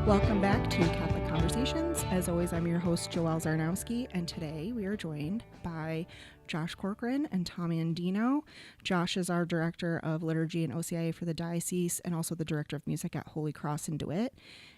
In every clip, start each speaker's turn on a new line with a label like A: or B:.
A: Welcome back to Catholic Conversations. As always, I'm your host, Joelle Zarnowski, and today we are joined by Josh Corcoran and Tom Andino. Josh is our Director of Liturgy and OCIA for the Diocese and also the Director of Music at Holy Cross in DeWitt.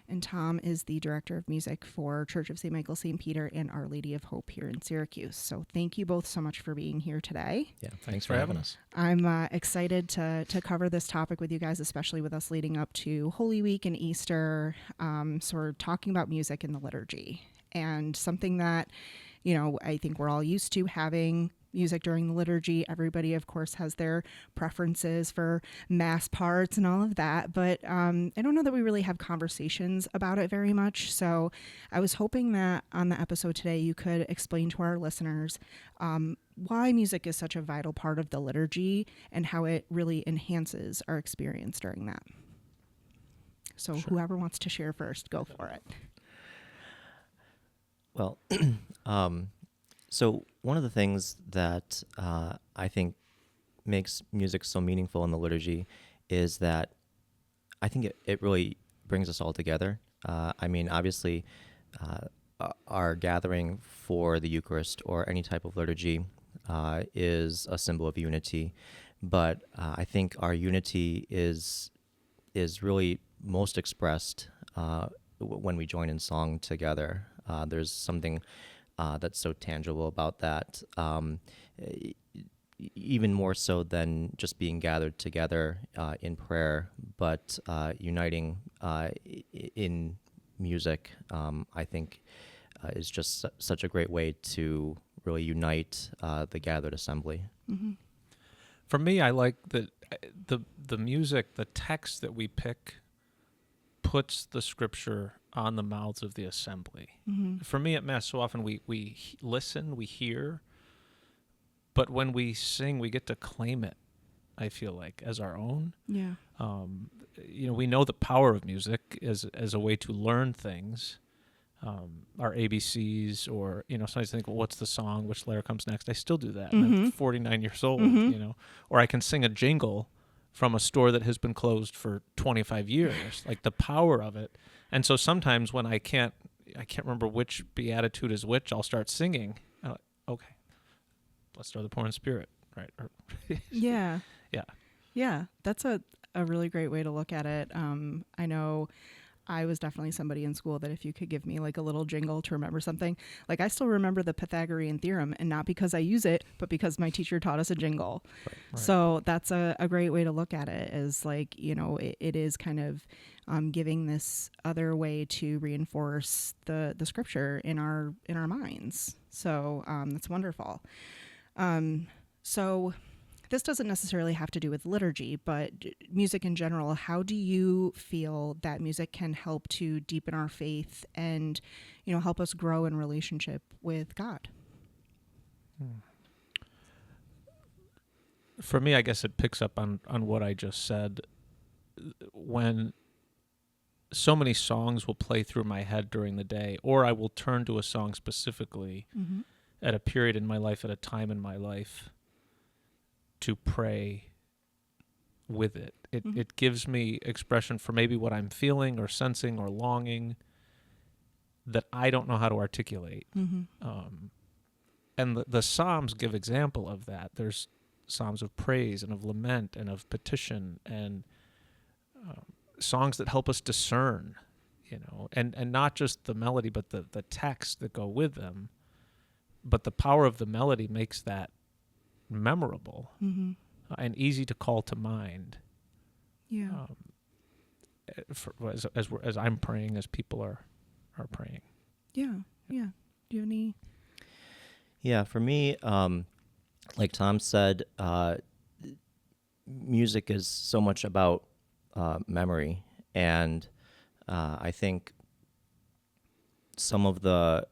A: And Tom is the Director of Music for Church of St. Michael St. Peter and Our Lady of Hope here in Syracuse. So thank you both so much for being here today.
B: Yeah, thanks for having us.
A: I'm excited to cover this topic with you guys, especially with us leading up to Holy Week and Easter. So we're talking about music in the liturgy, and something that, I think we're all used to having music during the liturgy. Everybody, of course, has their preferences for mass parts and all of that, but I don't know that we really have conversations about it very much. So I was hoping that on the episode today, you could explain to our listeners why music is such a vital part of the liturgy and how it really enhances our experience during that. So
B: Sure.
A: Whoever wants to share first, go for it.
B: Well, so one of the things that I think makes music so meaningful in the liturgy is that I think it really brings us all together. Obviously, our gathering for the Eucharist or any type of liturgy is a symbol of unity, but I think our unity is really most expressed when we join in song together. There's something that's so tangible about that, even more so than just being gathered together in prayer, but uniting in music, I think, is just such a great way to really unite the gathered assembly.
A: Mm-hmm.
C: For me, I like that the music, the text that we pick puts the scripture on the mouths of the assembly.
A: Mm-hmm.
C: For me at Mass, so often we listen, we hear, but when we sing, we get to claim it, I feel like, as our own.
A: Yeah.
C: We know the power of music as a way to learn things, our ABCs, or, sometimes I think, well, what's the song? Which letter comes next? I still do that.
A: Mm-hmm.
C: And I'm 49 years old,
A: Mm-hmm.
C: Or I can sing a jingle from a store that has been closed for 25 years, like the power of it. And so sometimes when I can't remember which beatitude is which, I'll start singing. I'm like, okay, blessed are the poor in spirit, right?
A: Yeah.
C: Yeah.
A: Yeah. That's a really great way to look at it. I know I was definitely somebody in school that if you could give me like a little jingle to remember something, like I still remember the Pythagorean theorem, and not because I use it, but because my teacher taught us a jingle.
C: Right.
A: So that's a great way to look at it, is like, it is kind of giving this other way to reinforce the scripture in our minds. So that's wonderful. So this doesn't necessarily have to do with liturgy, but music in general. How do you feel that music can help to deepen our faith and, help us grow in relationship with God?
C: For me, I guess it picks up on what I just said. When so many songs will play through my head during the day, or I will turn to a song specifically
A: Mm-hmm.
C: at a period in my life, at a time in my life, to pray with it.
A: Mm-hmm.
C: It gives me expression for maybe what I'm feeling or sensing or longing that I don't know how to articulate.
A: Mm-hmm.
C: And the Psalms give example of that. There's Psalms of praise and of lament and of petition and songs that help us discern, and not just the melody, but the text that go with them. But the power of the melody makes that memorable
A: Mm-hmm.
C: and easy to call to mind.
A: Yeah.
C: As I'm praying, as people are praying.
A: Yeah. Yeah. Do you have any?
B: Yeah, for me, like Tom said, music is so much about memory, and I think some of the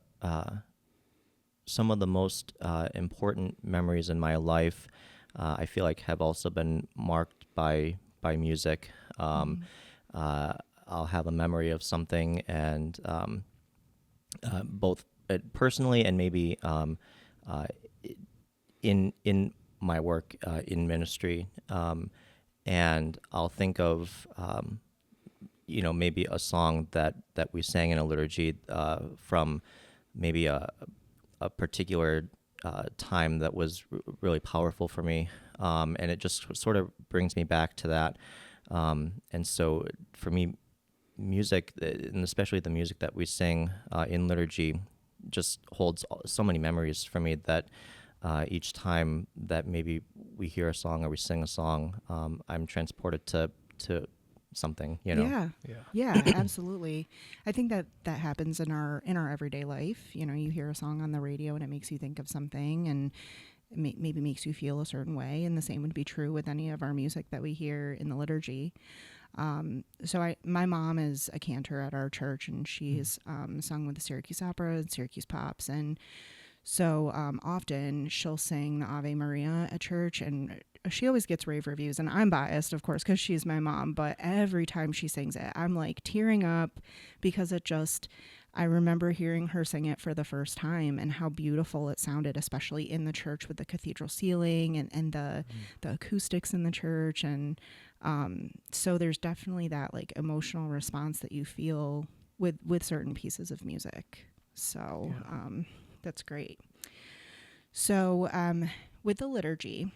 B: most important memories in my life, I feel like, have also been marked by music. I'll have a memory of something, and both personally and maybe in my work in ministry, and I'll think of maybe a song that we sang in a liturgy from maybe a particular time that was really powerful for me, and it just sort of brings me back to that. And so for me, music, and especially the music that we sing in liturgy, just holds so many memories for me that each time that maybe we hear a song or we sing a song, I'm transported to something,
A: Yeah, absolutely. I think that happens in our everyday life. You hear a song on the radio and it makes you think of something, and it maybe makes you feel a certain way. And the same would be true with any of our music that we hear in the liturgy. So my mom is a cantor at our church, and she's sung with the Syracuse Opera and Syracuse Pops, and so often she'll sing the Ave Maria at church, and she always gets rave reviews. And I'm biased, of course, because she's my mom, but every time she sings it, I'm like tearing up, because I remember hearing her sing it for the first time and how beautiful it sounded, especially in the church with the cathedral ceiling and the acoustics in the church. And so there's definitely that like emotional response that you feel with certain pieces of music. So that's great. So with the liturgy,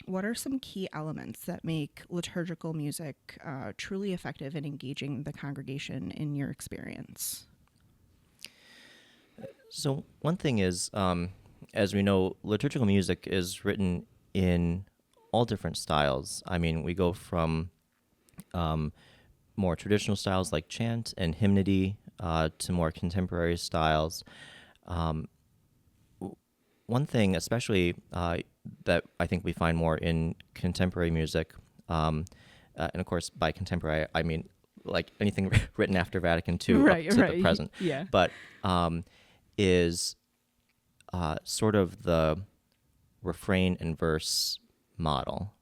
A: what are some key elements that make liturgical music truly effective in engaging the congregation in your experience?
B: So one thing is, as we know, liturgical music is written in all different styles. I mean, we go from more traditional styles like chant and hymnody to more contemporary styles. One thing, especially that I think we find more in contemporary music, and of course by contemporary I mean like anything written after Vatican II up to the present, but is sort of the refrain and verse model,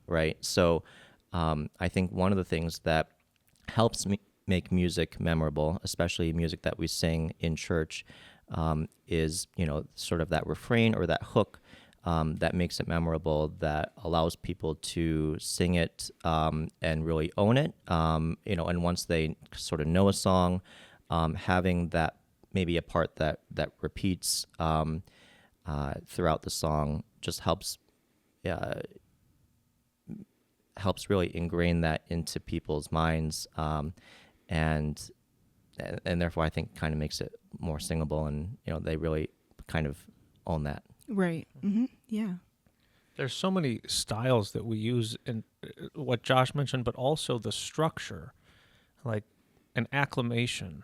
B: right? So I think one of the things that helps make music memorable, especially music that we sing in church, is sort of that refrain or that hook that makes it memorable, that allows people to sing it and really own it. And once they sort of know a song, having that maybe a part that repeats throughout the song just helps really ingrain that into people's minds, and therefore I think kind of makes it more singable, and they really kind of own that.
A: Right. Mm-hmm. Yeah.
C: There's so many styles that we use in what Josh mentioned, but also the structure, like an acclamation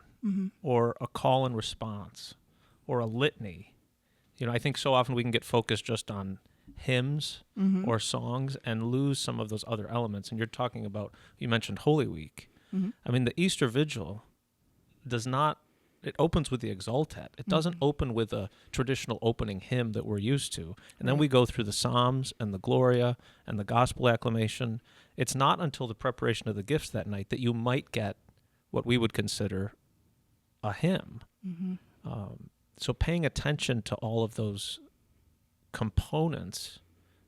C: or a call and response or a litany. I think so often we can get focused just on hymns or songs and lose some of those other elements. And you're talking about, you mentioned Holy Week. I mean, the Easter Vigil it opens with the Exultet. It doesn't open with a traditional opening hymn that we're used to. And then we go through the Psalms and the Gloria and the Gospel acclamation. It's not until the preparation of the gifts that night that you might get what we would consider a hymn. So paying attention to all of those components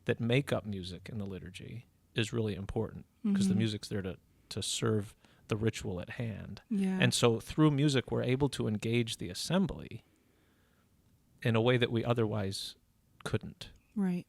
C: that make up music in the liturgy is really important, because the music's there to serve the ritual at hand.
A: Yeah.
C: And so through music, we're able to engage the assembly in a way that we otherwise couldn't.
A: Right.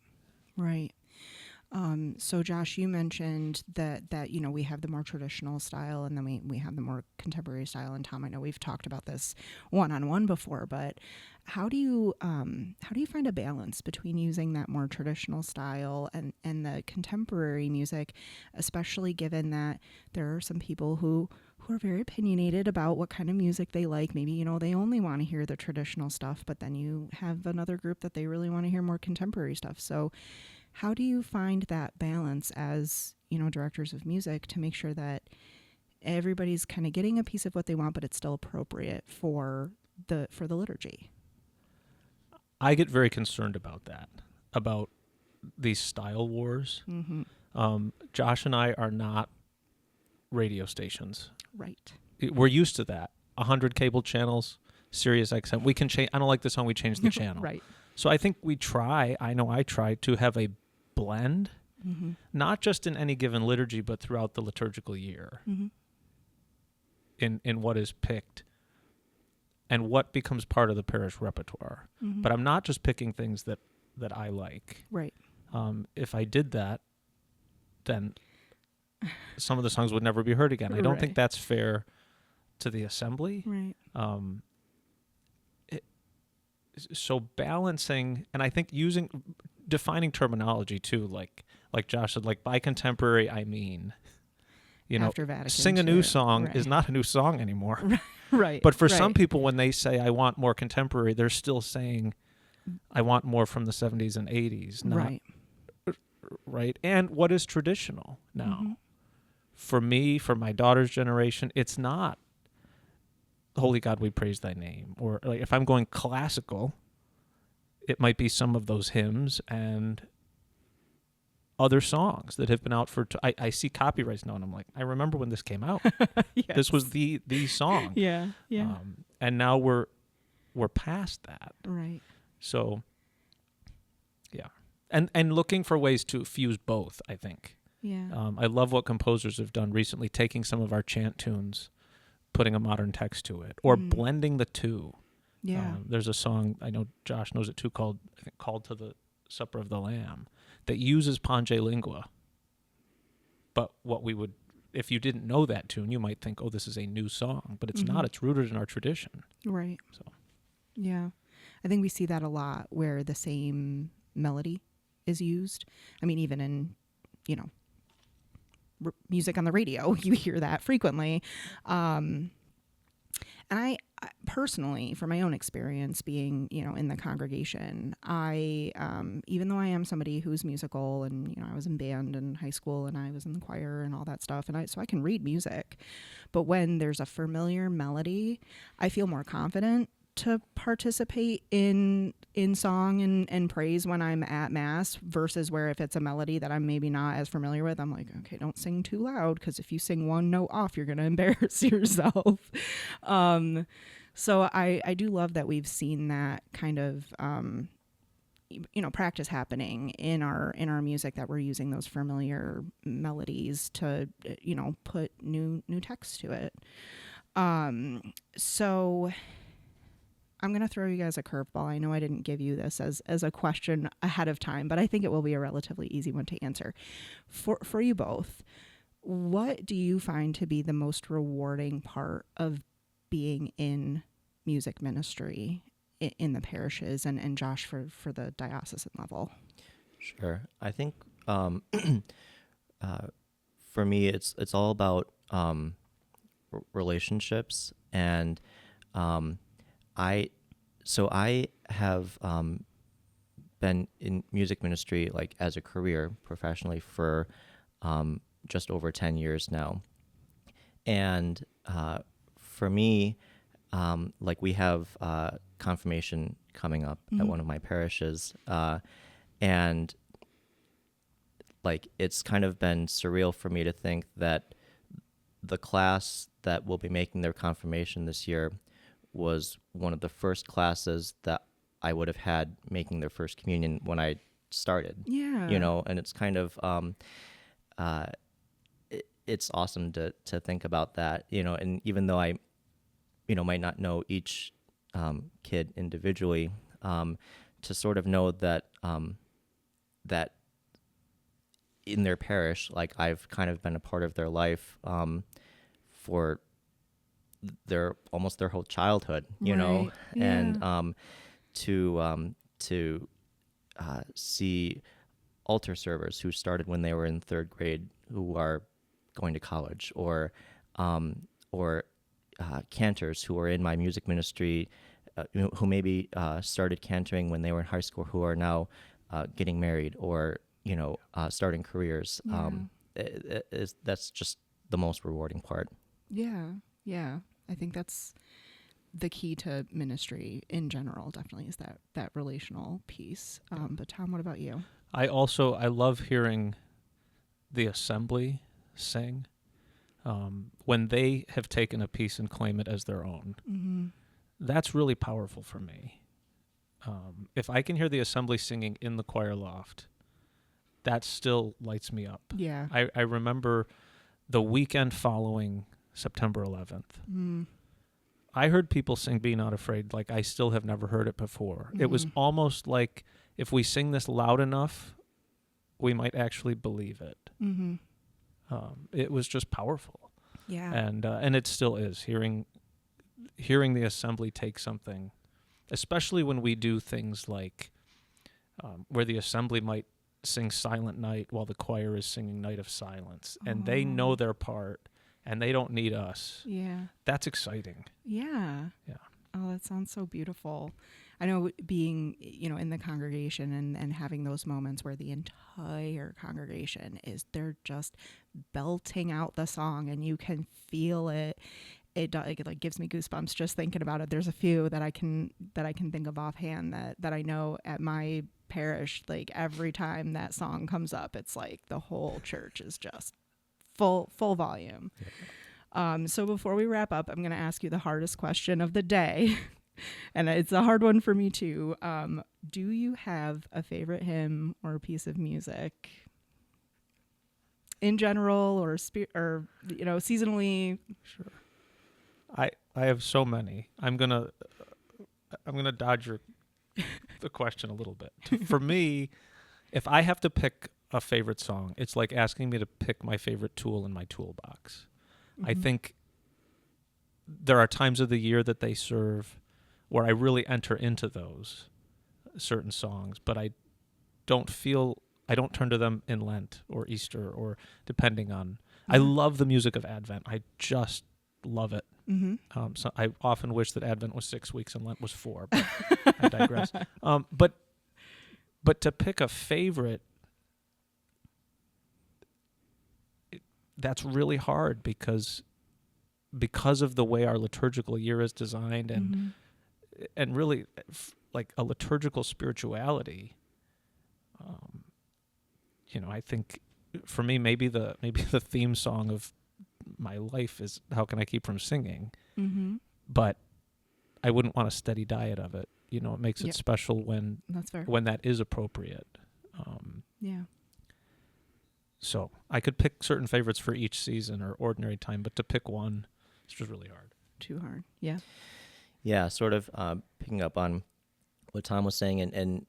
A: So Josh, you mentioned that we have the more traditional style, and then we have the more contemporary style. And Tom, I know we've talked about this one-on-one before, but how do you find a balance between using that more traditional style and the contemporary music, especially given that there are some people who are very opinionated about what kind of music they like? Maybe, they only want to hear the traditional stuff, but then you have another group that they really want to hear more contemporary stuff. So how do you find that balance as, directors of music, to make sure that everybody's kind of getting a piece of what they want, but it's still appropriate for the liturgy?
C: I get very concerned about that, about these style wars. Josh and I are not radio stations.
A: Right.
C: We're used to that. 100 cable channels, Sirius XM. We can change. I don't like the song, we change the channel.
A: Right.
C: So I think I try to have a blend, not just in any given liturgy, but throughout the liturgical year. in what is picked and what becomes part of the parish repertoire.
A: Mm-hmm.
C: But I'm not just picking things that I like.
A: Right.
C: If I did that, then some of the songs would never be heard again. I don't think
A: Right.
C: that's fair to the assembly.
A: Right.
C: So balancing, and I think defining terminology too, like Josh said, like by contemporary, I mean,
A: After Vatican
C: sing a
A: II.
C: new song
A: Right.
C: is not a new song anymore.
A: Right.
C: But for
A: right.
C: some people, when they say, I want more contemporary, they're still saying, I want more from the 70s and 80s. Not,
A: right.
C: Right. And what is traditional now?
A: Mm-hmm.
C: For me, for my daughter's generation, it's not Holy God, we praise thy name. Or like if I'm going classical, it might be some of those hymns and other songs that have been out for... I see copyrights now, and I'm like, I remember when this came out.
A: Yes.
C: This was the song.
A: Yeah. Yeah.
C: And now we're past that.
A: Right.
C: So, yeah. And looking for ways to fuse both, I think.
A: Yeah.
C: I love what composers have done recently, taking some of our chant tunes, putting a modern text to it, or blending the two.
A: Yeah.
C: There's a song, I know Josh knows it too, called to the Supper of the Lamb, that uses Pange Lingua. But what we would, if you didn't know that tune, you might think, oh, this is a new song. But it's not. It's rooted in our tradition.
A: Right.
C: So,
A: yeah. I think we see that a lot where the same melody is used. I mean, even in, music on the radio, you hear that frequently. And I personally, from my own experience being, in the congregation, I, even though I am somebody who's musical and, I was in band in high school and I was in the choir and all that stuff. And so I can read music, but when there's a familiar melody, I feel more confident to participate in song and praise when I'm at mass versus where if it's a melody that I'm maybe not as familiar with, I'm like, okay, don't sing too loud, because if you sing one note off, you're going to embarrass yourself. So I do love that we've seen that kind of practice happening in our music, that we're using those familiar melodies to put new text to it. So I'm going to throw you guys a curveball. I know I didn't give you this as a question ahead of time, but I think it will be a relatively easy one to answer. For you both, what do you find to be the most rewarding part of being in music ministry in the parishes, and Josh for the diocesan level?
B: Sure. I think for me, it's all about relationships, and I have been in music ministry like as a career professionally for just over 10 years now. And for me, like we have confirmation coming up at one of my parishes, and like it's kind of been surreal for me to think that the class that will be making their confirmation this year was one of the first classes that I would have had making their first communion when I started.
A: Yeah.
B: And it's kind of it's awesome to think about that, and even though I might not know each kid individually, to sort of know that that in their parish, like I've kind of been a part of their life for almost their whole childhood,
A: Right.
B: and
A: Yeah.
B: to see altar servers who started when they were in third grade, who are going to college, or cantors who are in my music ministry, who maybe started cantoring when they were in high school, who are now getting married or starting careers. That's just the most rewarding part.
A: Yeah. I think that's the key to ministry in general, definitely, is that relational piece. But Tom, what about you?
C: I love hearing the assembly sing when they have taken a piece and claim it as their own.
A: Mm-hmm.
C: That's really powerful for me. If I can hear the assembly singing in the choir loft, that still lights me up.
A: Yeah.
C: I remember the weekend following September 11th.
A: Mm.
C: I heard people sing Be Not Afraid like I still have never heard it before. It was almost like if we sing this loud enough, we might actually believe it.
A: Mm-hmm.
C: It was just powerful.
A: Yeah.
C: And it still is. Hearing the assembly take something, especially when we do things like where the assembly might sing Silent Night while the choir is singing Night of Silence, and they know their part, and they don't need us.
A: Yeah.
C: That's exciting.
A: Yeah.
C: Yeah.
A: Oh, that sounds so beautiful. I know being, in the congregation and having those moments where the entire congregation they're just belting out the song and you can feel it. It like gives me goosebumps just thinking about it. There's a few that I can think of offhand that I know at my parish, like every time that song comes up, it's like the whole church is just full volume. Yeah. So before we wrap up, I'm going to ask you the hardest question of the day. And it's a hard one for me too. Do you have a favorite hymn or a piece of music in general or seasonally?
C: Sure. I have so many. I'm gonna dodge the question a little bit. For me, if I have to pick a favorite song, it's like asking me to pick my favorite tool in my toolbox. Mm-hmm. I think there are times of the year that they serve where I really enter into those certain songs, but I don't turn to them in Lent or Easter or depending on. Yeah. I love the music of Advent. I just love it. Mm-hmm. So I often wish that Advent was 6 weeks and Lent was 4, but I digress. But to pick a favorite, that's really hard because of the way our liturgical year is designed and really like a liturgical spirituality. I think for me maybe the theme song of my life is How Can I Keep From Singing? Mm-hmm. But I wouldn't want a steady diet of it. It makes it special when that is appropriate.
A: Yeah.
C: So I could pick certain favorites for each season or ordinary time, but to pick one, it's just really hard.
A: Too hard. Yeah.
B: Yeah, sort of picking up on what Tom was saying and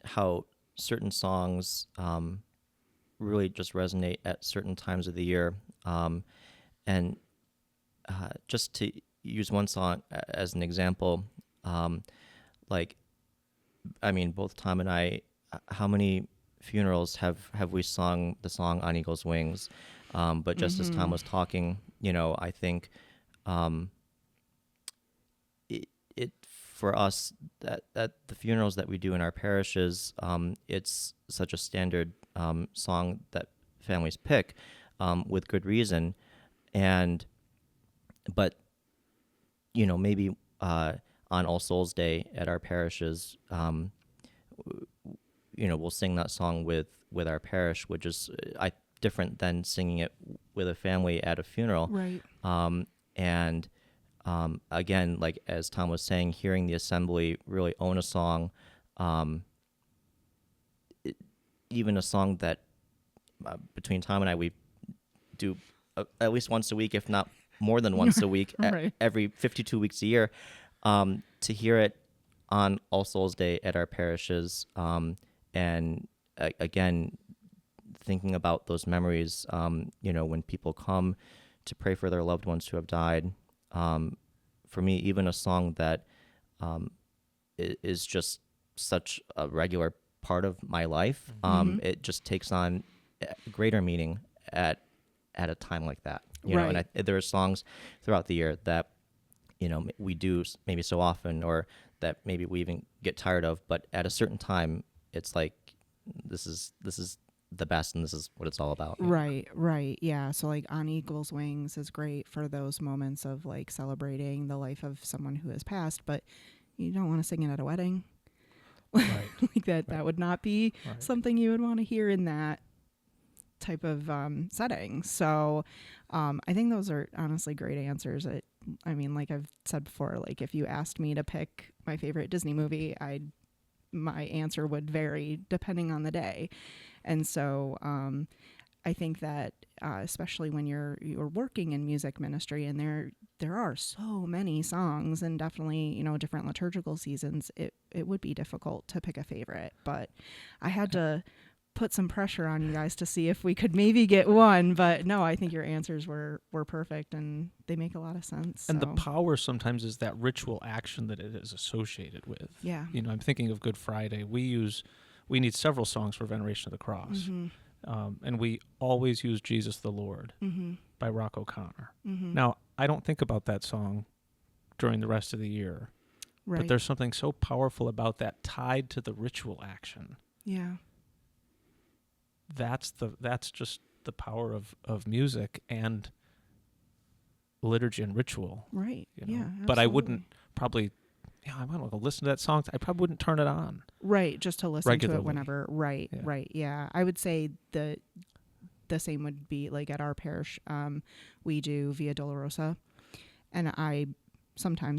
B: how certain songs really just resonate at certain times of the year. And just to use one song as an example, both Tom and I, how many funerals have we sung the song On Eagle's Wings? But just as Tom was talking, I think it for us that the funerals that we do in our parishes, it's such a standard song that families pick with good reason, but maybe on All Souls Day at our parishes, we'll sing that song with our parish, which is different than singing it with a family at a funeral.
A: Right.
B: Again, like as Tom was saying, hearing the assembly really own a song, even a song that between Tom and I, we do at least once a week, if not more than once a week,
A: right.
B: Every 52 weeks a year, to hear it on All Souls Day at our parishes, and again, thinking about those memories, when people come to pray for their loved ones who have died. For me, even a song that is just such a regular part of my life, it just takes on greater meaning at a time like that. And there are songs throughout the year that we do maybe so often, or that maybe we even get tired of, but at a certain time, it's like this is the best, and this is what it's all about.
A: Right. Yeah. So like On Eagle's Wings is great for those moments of like celebrating the life of someone who has passed, but you don't want to sing it at a wedding.
C: Right.
A: Like that would not be something you would want to hear in that type of setting. So I think those are honestly great answers. Like I've said before, like if you asked me to pick my favorite Disney movie, my answer would vary depending on the day. And so I think that especially when you're working in music ministry, and there are so many songs, and definitely, you know, different liturgical seasons, it would be difficult to pick a favorite. But I had to put some pressure on you guys to see if we could maybe get one. But no, I think your answers were perfect, and they make a lot of sense.
C: And
A: so.
C: the power sometimes is that ritual action that it is associated with.
A: Yeah.
C: You know, I'm thinking of Good Friday. We need several songs for Veneration of the Cross.
A: Mm-hmm.
C: And we always use Jesus the Lord
A: Mm-hmm.
C: by Rock O'Connor.
A: Mm-hmm.
C: Now, I don't think about that song during the rest of the year,
A: Right.
C: but there's something so powerful about that tied to the ritual action.
A: Yeah.
C: That's just the power of music and liturgy and ritual.
A: Right.
C: You know?
A: Yeah.
C: But I
A: absolutely.
C: wouldn't probably, I want to go listen to that song. I probably wouldn't turn it on.
A: Right, just to listen to
C: Regularly.
A: it whenever. Right,
C: Yeah.
A: right, yeah. I would say the same would be like at our parish. We do Via Dolorosa, and I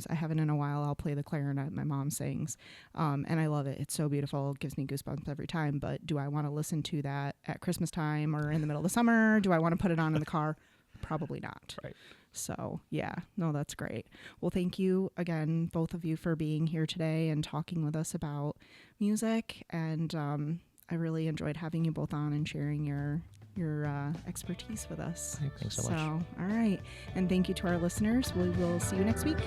A: haven't in a while. I'll play the clarinet my mom sings, and I love it. It's so beautiful. It gives me goosebumps every time. But do I want to listen to that at Christmas time or in the middle of the summer? Do I want to put it on in the car? Probably not.
C: Right.
A: So, yeah, no, that's great. Well, thank you again, both of you, for being here today and talking with us about music. And I really enjoyed having you both on and sharing your expertise with us.
C: Thanks so much.
A: All right. And thank you to our listeners. We will see you next week.